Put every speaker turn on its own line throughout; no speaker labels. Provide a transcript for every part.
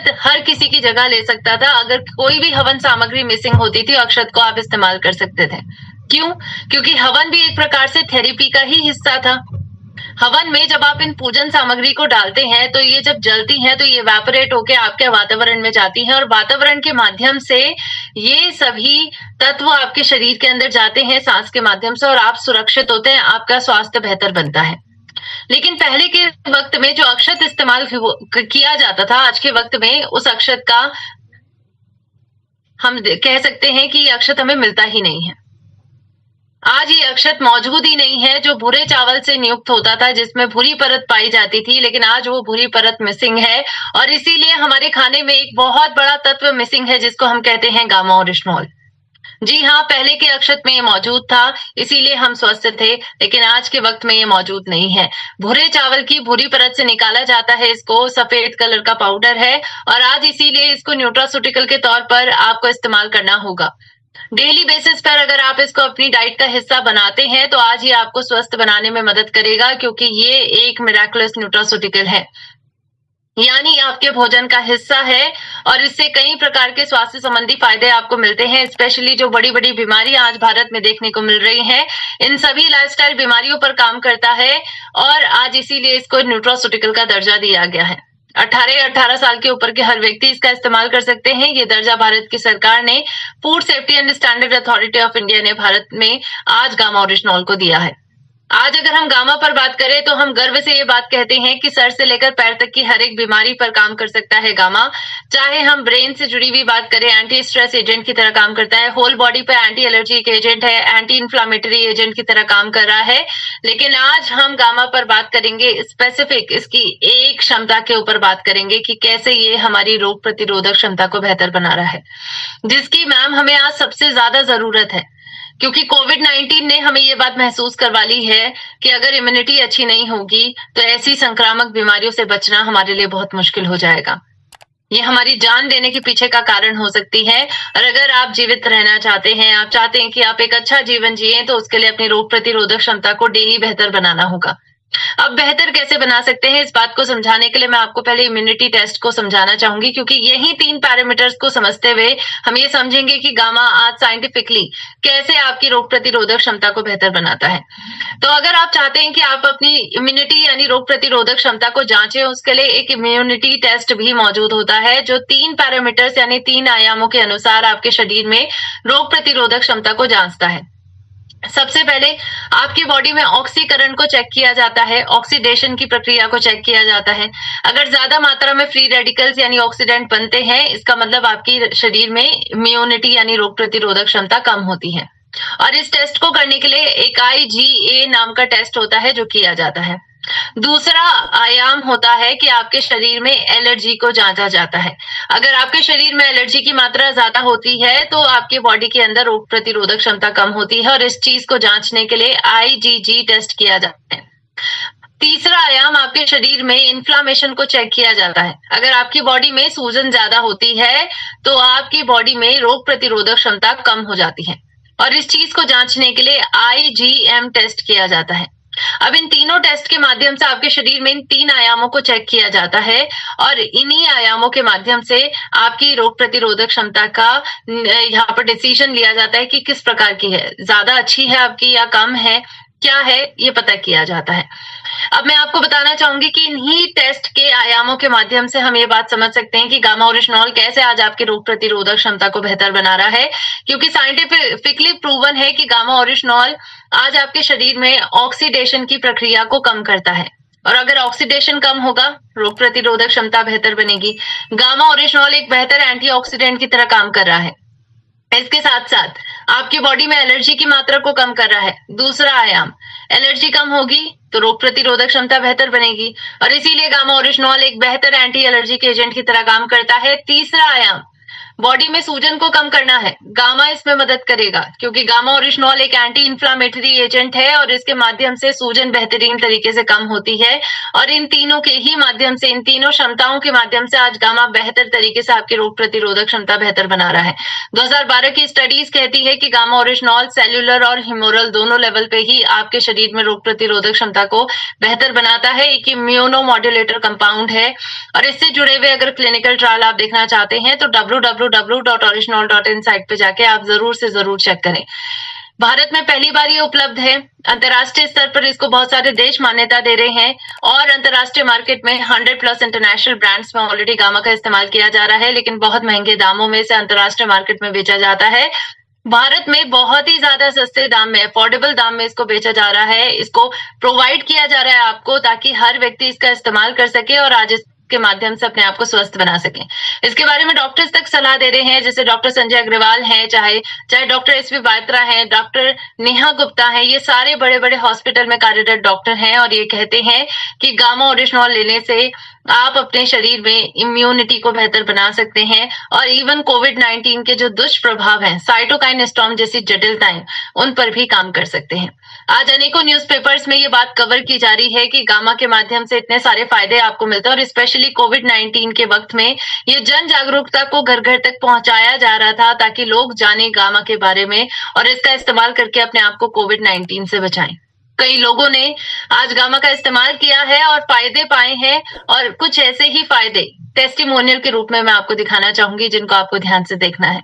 अक्षत हर किसी की जगह ले सकता था। अगर कोई भी हवन सामग्री मिसिंग होती थी, अक्षत को आप इस्तेमाल कर सकते थे। क्यों? क्योंकि हवन भी एक प्रकार से थेरेपी का ही हिस्सा था। हवन में जब आप इन पूजन सामग्री को डालते हैं तो ये जब जलती हैं तो ये इवेपोरेट होके आपके वातावरण में जाती हैं और वातावरण के माध्यम से ये सभी तत्व आपके शरीर के अंदर जाते हैं सांस के माध्यम से और आप सुरक्षित होते हैं, आपका स्वास्थ्य बेहतर बनता है। लेकिन पहले के वक्त में जो अक्षत इस्तेमाल किया जाता था, आज के वक्त में उस अक्षत का हम कह सकते हैं कि ये अक्षत हमें मिलता ही नहीं है। आज ये अक्षत मौजूद ही नहीं है जो भूरे चावल से नियुक्त होता था, जिसमें भूरी परत पाई जाती थी, लेकिन आज वो भूरी परत मिसिंग है और इसीलिए हमारे खाने में एक बहुत बड़ा तत्व मिसिंग है जिसको हम कहते हैं गामा ओरिजिनॉल। जी हाँ, पहले के अक्षत में ये मौजूद था, इसीलिए हम स्वस्थ थे, लेकिन आज के वक्त में ये मौजूद नहीं है। भूरे चावल की भूरी परत से निकाला जाता है इसको, सफेद कलर का पाउडर है और आज इसीलिए इसको न्यूट्रास्यूटिकल के तौर पर आपको इस्तेमाल करना होगा। डेली बेसिस पर अगर आप इसको अपनी डाइट का हिस्सा बनाते हैं तो आज ये आपको स्वस्थ बनाने में मदद करेगा, क्योंकि ये एक मिराकुलस न्यूट्रास्यूटिकल है, यानी आपके भोजन का हिस्सा है और इससे कई प्रकार के स्वास्थ्य संबंधी फायदे आपको मिलते हैं। स्पेशली जो बड़ी बड़ी बीमारियां आज भारत में देखने को मिल रही हैं, इन सभी लाइफस्टाइल बीमारियों पर काम करता है और आज इसीलिए इसको न्यूट्रास्यूटिकल का दर्जा दिया गया है। 18 साल के ऊपर के हर व्यक्ति इसका इस्तेमाल कर सकते हैं। ये दर्जा भारत की सरकार ने, food safety and standard authority of India ने भारत में आज गामा ओरिजिनॉल को दिया है। आज अगर हम गामा पर बात करें तो हम गर्व से ये बात कहते हैं कि सर से लेकर पैर तक की हर एक बीमारी पर काम कर सकता है गामा। चाहे हम ब्रेन से जुड़ी हुई बात करें, एंटी स्ट्रेस एजेंट की तरह काम करता है, होल बॉडी पर एंटी एलर्जिक एजेंट है, एंटी इन्फ्लामेटरी एजेंट की तरह काम कर रहा है। लेकिन आज हम गामा पर बात करेंगे, स्पेसिफिक इसकी एक क्षमता के ऊपर बात करेंगे कि कैसे ये हमारी रोग प्रतिरोधक क्षमता को बेहतर बना रहा है, जिसकी मैम हमें आज सबसे ज्यादा जरूरत है। क्योंकि कोविड-19 ने हमें ये बात महसूस करवा ली है कि अगर इम्यूनिटी अच्छी नहीं होगी तो ऐसी संक्रामक बीमारियों से बचना हमारे लिए बहुत मुश्किल हो जाएगा। ये हमारी जान देने के पीछे का कारण हो सकती है और अगर आप जीवित रहना चाहते हैं, आप चाहते हैं कि आप एक अच्छा जीवन जिए, तो उसके लिए अपनी रोग प्रतिरोधक क्षमता को डेली बेहतर बनाना होगा। अब बेहतर कैसे बना सकते हैं, इस बात को समझाने के लिए मैं आपको पहले इम्यूनिटी टेस्ट को समझाना चाहूंगी, क्योंकि यही 3 पैरामीटर्स को समझते हुए हम ये समझेंगे कि गामा आज साइंटिफिकली कैसे आपकी रोग प्रतिरोधक क्षमता को बेहतर बनाता है। तो अगर आप चाहते हैं कि आप अपनी इम्यूनिटी यानी रोग प्रतिरोधक क्षमता को जांचें, उसके लिए एक इम्यूनिटी टेस्ट भी मौजूद होता है जो 3 पैरामीटर्स यानी 3 आयामों के अनुसार आपके शरीर में रोग प्रतिरोधक क्षमता को जांचता है। सबसे पहले आपकी बॉडी में ऑक्सीकरण को चेक किया जाता है, ऑक्सीडेशन की प्रक्रिया को चेक किया जाता है। अगर ज्यादा मात्रा में फ्री रेडिकल्स यानी ऑक्सीडेंट बनते हैं, इसका मतलब आपकी शरीर में इम्यूनिटी यानी रोग प्रतिरोधक क्षमता कम होती है। और इस टेस्ट को करने के लिए एक IgA नाम का टेस्ट होता है जो किया जाता है। दूसरा आयाम होता है कि आपके शरीर में एलर्जी को जांचा जाता है। अगर आपके शरीर में एलर्जी की मात्रा ज्यादा होती है तो आपके बॉडी के अंदर रोग प्रतिरोधक क्षमता कम होती है और इस चीज को जांचने के लिए IgG टेस्ट किया जाता है। तीसरा आयाम आपके शरीर में इन्फ्लामेशन को चेक किया जाता है। अगर आपकी बॉडी में सूजन ज्यादा होती है तो आपकी बॉडी में रोग प्रतिरोधक क्षमता कम हो जाती है और इस चीज को जांचने के लिए IgM टेस्ट किया जाता है। अब इन तीनों टेस्ट के माध्यम से आपके शरीर में इन 3 आयामों को चेक किया जाता है और इन्हीं आयामों के माध्यम से आपकी रोग प्रतिरोधक क्षमता का यहाँ पर डिसीजन लिया जाता है कि किस प्रकार की है, ज्यादा अच्छी है आपकी या कम है, क्या है, ये पता किया जाता है। अब मैं आपको बताना चाहूंगी कि इन्हीं टेस्ट के आयामों के माध्यम से हम ये बात समझ सकते हैं कि गामा ओरिजिनॉल कैसे आज आपकी रोग प्रतिरोधक क्षमता को बेहतर बना रहा है, क्योंकि साइंटिफिकली प्रूवन है कि गामा ओरिजिनॉल आज आपके शरीर में ऑक्सीडेशन की प्रक्रिया को कम करता है और अगर ऑक्सीडेशन कम होगा, रोग प्रतिरोधक क्षमता बेहतर बनेगी। गामा ओरिजिनॉल एक बेहतर एंटीऑक्सीडेंट की तरह काम कर रहा है। इसके साथ साथ आपकी बॉडी में एलर्जी की मात्रा को कम कर रहा है। दूसरा आयाम, एलर्जी कम होगी तो रोग प्रतिरोधक क्षमता बेहतर बनेगी और इसीलिए गामा ओरिजिनॉल एक बेहतर एंटी एलर्जिक एजेंट की तरह काम करता है। तीसरा आयाम, बॉडी में सूजन को कम करना है, गामा इसमें मदद करेगा क्योंकि गामा ओरिजिनॉल एक एंटी इन्फ्लामेटरी एजेंट है और इसके माध्यम से सूजन बेहतरीन तरीके से कम होती है। और इन तीनों के ही माध्यम से, इन तीनों क्षमताओं के माध्यम से आज गामा बेहतर तरीके से आपकी रोग प्रतिरोधक क्षमता बेहतर बना रहा है। 2012 की स्टडीज कहती है कि गामा ओरिजिनॉल सेल्यूलर और ह्यूमोरल दोनों लेवल पे ही आपके शरीर में रोग प्रतिरोधक क्षमता को बेहतर बनाता है। एक इम्यूनो मॉड्यूलेटर कंपाउंड है और इससे जुड़े हुए अगर क्लिनिकल ट्रायल आप देखना चाहते हैं तो www.original.in साइट पे जाके आप जरूर से जरूर चेक करें। भारत में पहली बार ये उपलब्ध है। अंतर्राष्ट्रीय स्तर पर इसको बहुत सारे देश मान्यता दे रहे हैं और अंतर्राष्ट्रीय मार्केट में 100+ इंटरनेशनल ब्रांड्स में ऑलरेडी गामा का इस्तेमाल किया जा रहा है, लेकिन बहुत महंगे दामों में से अंतर्राष्ट्रीय मार्केट में बेचा जाता है। भारत में बहुत ही ज्यादा सस्ते दाम में, अफोर्डेबल दाम में इसको बेचा जा रहा है, इसको प्रोवाइड किया जा रहा है आपको, ताकि हर व्यक्ति इसका इस्तेमाल कर सके और आज के माध्यम से अपने आप को स्वस्थ बना सकें। इसके बारे में डॉक्टर्स तक सलाह दे रहे हैं, जैसे डॉक्टर संजय अग्रवाल हैं, चाहे डॉक्टर एसवी बात्रा हैं, डॉक्टर नेहा गुप्ता हैं, ये सारे बड़े बड़े हॉस्पिटल में कार्यरत डॉक्टर हैं और ये कहते हैं कि गामा ओरिजिनॉल लेने से आप अपने शरीर में इम्यूनिटी को बेहतर बना सकते हैं और इवन कोविड-19 के जो दुष्प्रभाव हैं, साइटोकाइन स्टॉर्म जैसी जटिलताएं, उन पर भी काम कर सकते हैं। आज अनेकों न्यूज़पेपर्स में ये बात कवर की जा रही है कि गामा के माध्यम से इतने सारे फायदे आपको मिलते हैं और स्पेशली कोविड-19 के वक्त में ये जन जागरूकता को घर घर तक पहुंचाया जा रहा था ताकि लोग जाने गामा के बारे में और इसका इस्तेमाल करके अपने आप को कोविड-19 से बचाएं। कई लोगों ने आज गामा का इस्तेमाल किया है और फायदे पाए हैं और कुछ ऐसे ही फायदे टेस्टिमोनियल के रूप में मैं आपको दिखाना चाहूंगी जिनको आपको ध्यान से देखना है।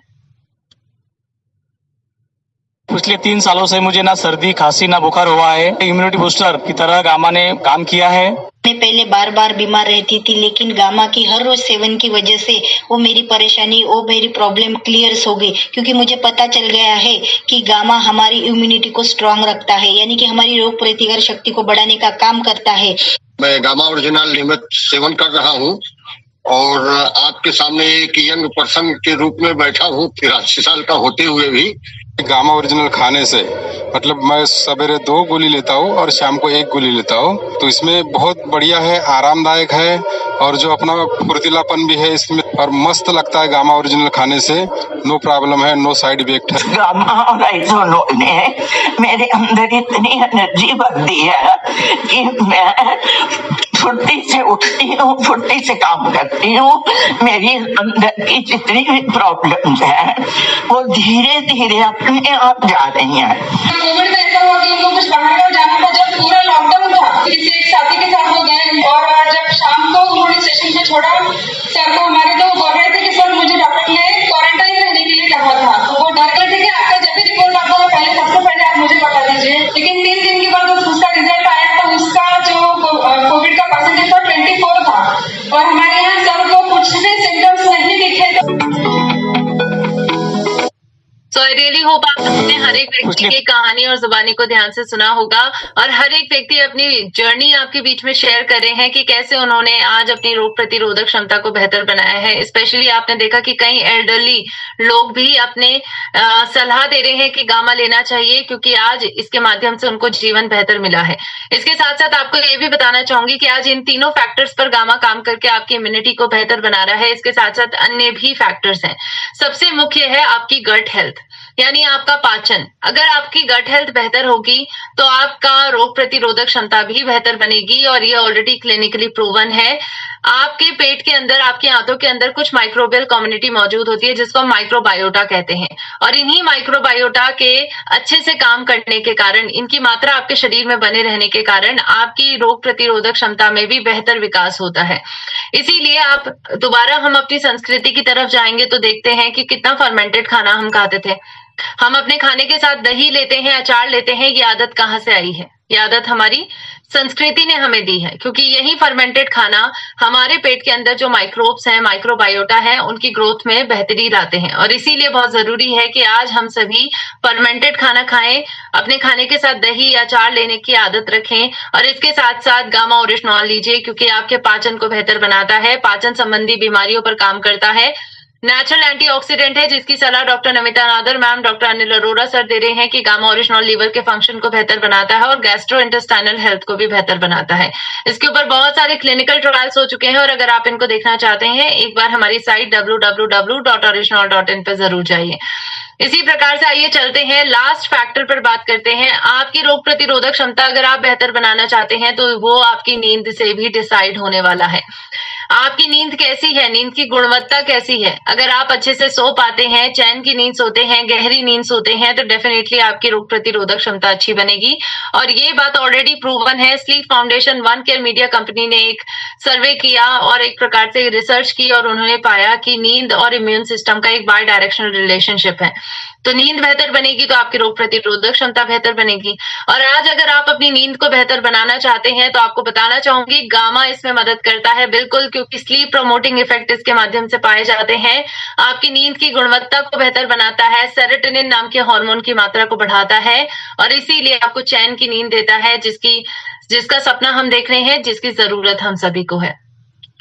पिछले 3 सालों से मुझे ना सर्दी, खांसी, ना बुखार हुआ है। इम्यूनिटी बूस्टर की तरह गामा ने काम किया है।
मैं पहले बार बार बीमार रहती थी, लेकिन गामा की हर रोज सेवन की वजह से वो मेरी परेशानी, वो मेरी प्रॉब्लम क्लियर हो गई, क्योंकि मुझे पता चल गया है कि गामा हमारी इम्यूनिटी को स्ट्रांग रखता है, यानी कि हमारी रोग प्रतिकारक शक्ति को बढ़ाने का काम करता है।
मैं गामा ओरिजिनल नियमित सेवन कर रहा हूँ और आपके सामने एक यंग पर्सन के रूप में बैठा हूँ, 83 साल का होते हुए भी।
गामा ओरिजिनल खाने से मतलब मैं सवेरे 2 गोली लेता हूँ और शाम को 1 गोली लेता हूँ, तो इसमें बहुत बढ़िया है, आरामदायक है और जो अपना फुर्तीलापन भी है इसमें और मस्त लगता है। गामा ओरिजिनल खाने से नो प्रॉब्लम है, नो साइड इफेक्ट है।
गामा ओरिजिनल ने मेरे अंदर इतनी एनर्जी भर दी है कि मैं फुर्ती से उठती हूँ, फुर्ती से काम करती हूँ। मेरी अंदर की जितनी भी प्रॉब्लम्स हैं वो धीरे धीरे अपने आप जा रही हैं।
कोविड में ऐसा हुआ कि उनको कुछ बाहर और जाना था, जब पूरा लॉकडाउन था, किसी एक साथी के साथ वो गए और जब शाम को उन्होंने सेशन पे छोड़ा सर को हमारे, तो बोल रहे थे कि सर मुझे डॉक्टर ने क्वारंटाइन रहने के लिए कहा था। तो वो डॉक्टर थे कि आपका जब भी रिपोर्ट आता है पहले सबसे पहले आप मुझे बता दीजिए। लेकिन 3 दिन के बाद उसका रिजल्ट आया तो उसका जो कोविड का परसेंटेज था 24 था और हमारे यहाँ सर को कुछ भी सिम्टम्स नहीं दिखे।
So I really hope आपने हर एक व्यक्ति की कहानी और जुबानी को ध्यान से सुना होगा और हर एक व्यक्ति अपनी जर्नी आपके बीच में शेयर कर रहे हैं कि कैसे उन्होंने आज अपनी रोग प्रतिरोधक क्षमता को बेहतर बनाया है। स्पेशली आपने देखा कि कई एल्डरली लोग भी अपने सलाह दे रहे हैं कि गामा लेना चाहिए क्योंकि आज इसके माध्यम से उनको जीवन बेहतर मिला है। इसके साथ साथ आपको ये भी बताना चाहूंगी कि आज इन तीनों फैक्टर्स पर गामा काम करके आपकी इम्यूनिटी को बेहतर बना रहा है। इसके साथ साथ अन्य भी फैक्टर्स हैं। सबसे मुख्य है आपकी गट हेल्थ, यानी आपका पाचन। अगर आपकी गट हेल्थ बेहतर होगी तो आपका रोग प्रतिरोधक क्षमता भी बेहतर बनेगी और ये ऑलरेडी क्लिनिकली प्रूवन है। आपके पेट के अंदर, आपके आंतों के अंदर कुछ माइक्रोबियल कम्युनिटी मौजूद होती है जिसको हम माइक्रोबायोटा कहते हैं और इन्हीं माइक्रोबायोटा के अच्छे से काम करने के कारण, इनकी मात्रा आपके शरीर में बने रहने के कारण आपकी रोग प्रतिरोधक क्षमता में भी बेहतर विकास होता है। इसीलिए आप दोबारा हम अपनी संस्कृति की तरफ जाएंगे तो देखते हैं कि कितना फर्मेंटेड खाना हम खाते थे। हम अपने खाने के साथ दही लेते हैं, अचार लेते हैं। ये आदत कहाँ से आई है? ये आदत हमारी संस्कृति ने हमें दी है क्योंकि यही फर्मेंटेड खाना हमारे पेट के अंदर जो माइक्रोब्स हैं, माइक्रोबायोटा है, उनकी ग्रोथ में बेहतरी लाते हैं और इसीलिए बहुत जरूरी है कि आज हम सभी फर्मेंटेड खाना खाएं, अपने खाने के साथ दही या अचार लेने की आदत रखें और इसके साथ साथ गामा ओरिजिनल लीजिए क्योंकि आपके पाचन को बेहतर बनाता है, पाचन संबंधी बीमारियों पर काम करता है। नेचुरल एंटीऑक्सीडेंट है, जिसकी सलाह doctor Namita Nadar ma'am, doctor Anil Arora sir दे रहे हैं कि गामा ओरिजिनॉल लीवर के फंक्शन को बेहतर बनाता है और गैस्ट्रोइंटेस्टाइनल हेल्थ को भी बेहतर बनाता है। इसके ऊपर बहुत सारे क्लिनिकल ट्रायल्स हो चुके हैं और अगर आप इनको देखना चाहते हैं एक बार हमारी साइट www.original.in पे जरूर जाइए। इसी प्रकार से आइए चलते हैं लास्ट फैक्टर पर बात करते हैं। आपकी रोग प्रतिरोधक क्षमता अगर आप बेहतर बनाना चाहते हैं तो वो आपकी नींद से भी डिसाइड होने वाला है। आपकी नींद कैसी है, नींद की गुणवत्ता कैसी है। अगर आप अच्छे से सो पाते हैं, चैन की नींद सोते हैं, गहरी नींद सोते हैं, तो डेफिनेटली आपकी रोग प्रतिरोधक क्षमता अच्छी बनेगी। और ये बात ऑलरेडी प्रूवन है। Sleep foundation, one care media company ने एक सर्वे किया और एक प्रकार से रिसर्च की और उन्होंने पाया कि नींद और इम्यून सिस्टम का एक बाय डायरेक्शनल रिलेशनशिप है। तो नींद बेहतर बनेगी तो आपकी रोग प्रतिरोधक क्षमता बेहतर बनेगी। और आज अगर आप अपनी नींद को बेहतर बनाना चाहते हैं तो आपको बताना चाहूंगी गामा इसमें मदद करता है बिल्कुल, क्योंकि स्लीप प्रमोटिंग इफेक्ट इसके माध्यम से पाए जाते हैं। आपकी नींद की गुणवत्ता को बेहतर बनाता है, सेरोटोनिन नाम के हार्मोन की मात्रा को बढ़ाता है और इसीलिए आपको चैन की नींद देता है, जिसका सपना हम देख रहे हैं, जिसकी जरूरत हम सभी को है।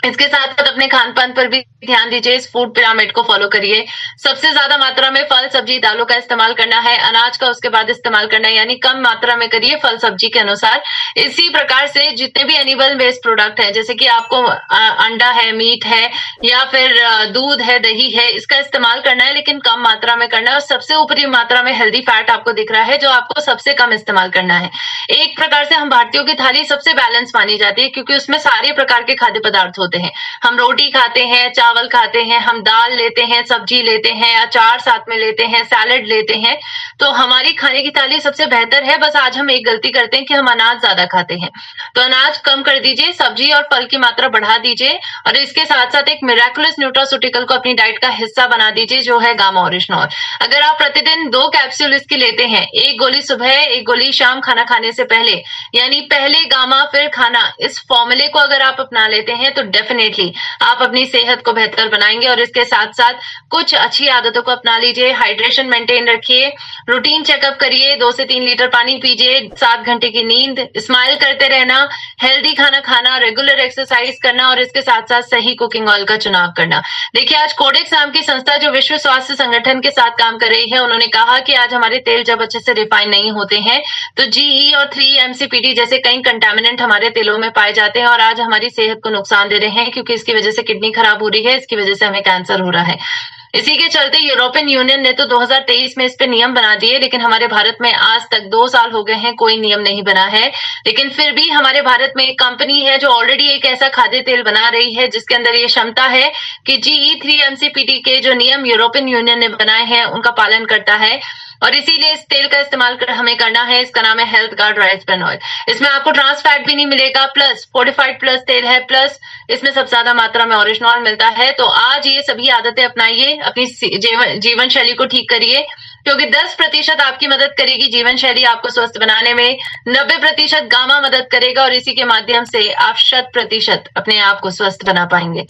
इसके साथ साथ अपने खान पान पर भी ध्यान दीजिए, इस फूड पिरामिड को फॉलो करिए। सबसे ज्यादा मात्रा में फल सब्जी दालों का इस्तेमाल करना है, अनाज का उसके बाद इस्तेमाल करना है, यानी कम मात्रा में करिए फल सब्जी के अनुसार। इसी प्रकार से जितने भी एनिमल बेस्ड प्रोडक्ट है, जैसे कि आपको अंडा है, मीट है या फिर दूध है, दही है, इसका इस्तेमाल करना है लेकिन कम मात्रा में करना है। और सबसे ऊपरी मात्रा में हेल्दी फैट आपको दिख रहा है जो आपको सबसे कम इस्तेमाल करना है। एक प्रकार से हम भारतीयों की थाली सबसे बैलेंस मानी जाती है क्योंकि उसमें सारे प्रकार के खाद्य पदार्थ होते हैं। हम रोटी खाते हैं, चावल खाते हैं, हम दाल लेते हैं, सब्जी लेते हैं, अचार साथ में लेते हैं, सैलेड लेते हैं। तो हमारी खाने की थाली सबसे बेहतर है। बस आज हम एक गलती करते हैं कि हम अनाज ज्यादा खाते हैं, तो अनाज कम कर दीजिए, सब्जी और फल की मात्रा बढ़ा दीजिए और इसके साथ साथ एक मिराकुलस न्यूट्रास्यूटिकल को अपनी डाइट का हिस्सा बना दीजिए जो है गामा ओरिजिनॉल। अगर आप प्रतिदिन 2 कैप्सूल इसकी लेते हैं, 1 गोली सुबह, 1 गोली शाम खाना खाने से पहले, यानी पहले गामा फिर खाना, इस फॉर्मूले को अगर आप अपना लेते हैं तो डेफिनेटली आप अपनी सेहत को बेहतर बनाएंगे। और इसके साथ साथ कुछ अच्छी आदतों को अपना लीजिए, हाइड्रेशन मेंटेन रखिए, रूटीन चेकअप करिए, 2 से 3 लीटर पानी पीजिए, 7 घंटे की नींद, स्माइल करते रहना, हेल्दी खाना खाना, रेगुलर एक्सरसाइज करना और इसके साथ साथ सही कुकिंग ऑयल का चुनाव करना। देखिए आज कोडेक्स नाम की संस्था जो विश्व स्वास्थ्य संगठन के साथ काम कर रही है, उन्होंने कहा कि आज हमारे तेल जब अच्छे से रिफाइन नहीं होते हैं तो GE और 3-MCPD जैसे कई कंटामिनेंट हमारे तेलों में पाए जाते हैं और आज हमारी सेहत को नुकसान दे रहे हैं क्योंकि इसकी वजह से किडनी खराब हो रही है, इसकी वजह से हमें कैंसर हो रहा है। इसी के चलते यूरोपियन यूनियन ने तो 2023 में इस पे नियम बना दिए, लेकिन हमारे भारत में आज तक 2 साल हो गए हैं कोई नियम नहीं बना है। लेकिन फिर भी हमारे भारत में एक कंपनी है जो ऑलरेडी एक ऐसा खाद्य तेल बना रही है जिसके अंदर ये क्षमता है कि GE 3-MCPD के जो नियम यूरोपियन यूनियन ने बनाए हैं उनका पालन करता है और इसीलिए इस तेल का इस्तेमाल हमें करना है। इसका नाम है health guard rice bran oil. इसमें आपको ट्रांस फैट भी नहीं मिलेगा, प्लस फोर्टिफाइड प्लस तेल है, प्लस इसमें सबसे ज्यादा मात्रा में ओरिजिनॉल मिलता है। तो आज ये सभी आदतें अपनाइए, अपनी जीवन शैली को ठीक करिए, क्योंकि 10% आपकी मदद करेगी जीवन शैली आपको स्वस्थ बनाने में, 90% गामा मदद करेगा और इसी के माध्यम से आप 100% अपने आप को स्वस्थ बना पाएंगे।